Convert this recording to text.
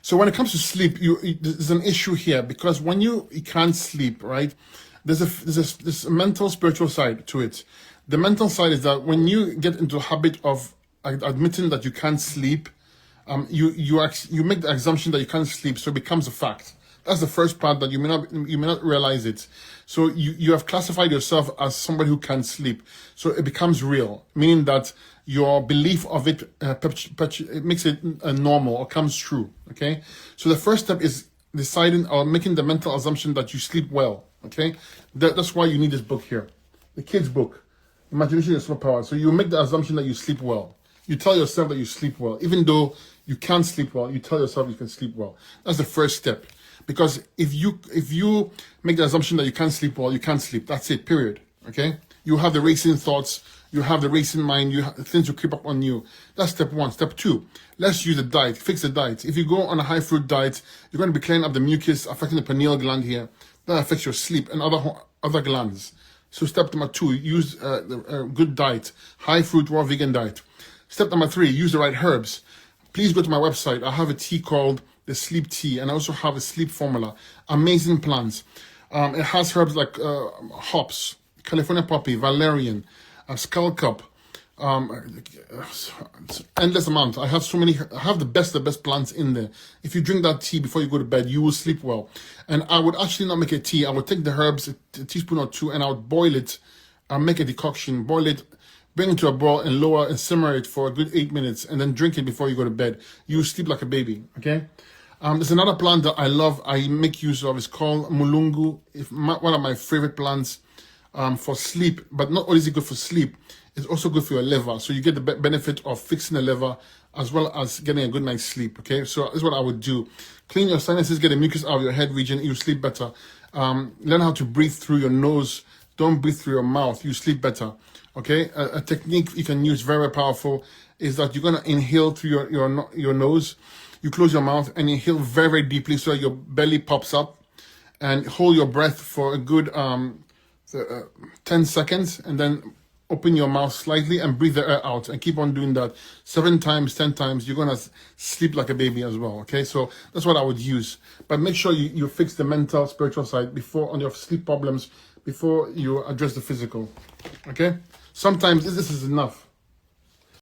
So when it comes to sleep, there's an issue here, because when you can't sleep, right? There's a mental, spiritual side to it. The mental side is that when you get into a habit of admitting that you can't sleep, you make the assumption that you can't sleep, so it becomes a fact. That's the first part, that you may not realize it. So you have classified yourself as somebody who can't sleep. So it becomes real, meaning that your belief of it, it makes it normal or comes true. Okay. So the first step is deciding or making the mental assumption that you sleep well. Okay. That's why you need this book here, the kids book, Imagination is Superpower. So you make the assumption that you sleep well. You tell yourself that you sleep well, even though you can't sleep well. You tell yourself you can sleep well. That's the first step. Because if you make the assumption that you can't sleep well, you can't sleep. That's it, period. Okay? You have the racing thoughts, you have the racing mind, things will creep up on you. That's step one. Step two, let's use the diet, fix the diet. If you go on a high fruit diet, you're going to be clearing up the mucus, affecting the pineal gland here. That affects your sleep and other glands. So step number two, use a good diet, high fruit, raw vegan diet. Step number three, use the right herbs. Please go to my website. I have a tea called the sleep tea, and I also have a sleep formula. Amazing plants. It has herbs like hops, California poppy, valerian, skullcap, endless amount. I have so many. I have the best plants in there. If you drink that tea before you go to bed, you will sleep well. And I would actually not make a tea. I would take the herbs, a teaspoon or two, and I would boil it. Make a decoction, boil it, bring it to a boil, and lower and simmer it for a good 8 minutes, and then drink it before you go to bed. You will sleep like a baby. Okay. There's another plant that I love, I make use of. It's called mulungu. One of my favorite plants for sleep, but not only is it good for sleep, it's also good for your liver. So you get the benefit of fixing the liver as well as getting a good night's sleep. Okay, so that's what I would do. Clean your sinuses, get the mucus out of your head region, you sleep better. Learn how to breathe through your nose. Don't breathe through your mouth, you sleep better. Okay, a technique you can use, very powerful, is that you're going to inhale through your nose. You close your mouth and inhale very, very deeply so your belly pops up, and hold your breath for a good 10 seconds, and then open your mouth slightly and breathe the air out, and keep on doing that 7 times, 10 times. You're going to sleep like a baby as well. Okay, so that's what I would use. But make sure you fix the mental, spiritual side on your sleep problems before you address the physical. Okay, sometimes this is enough.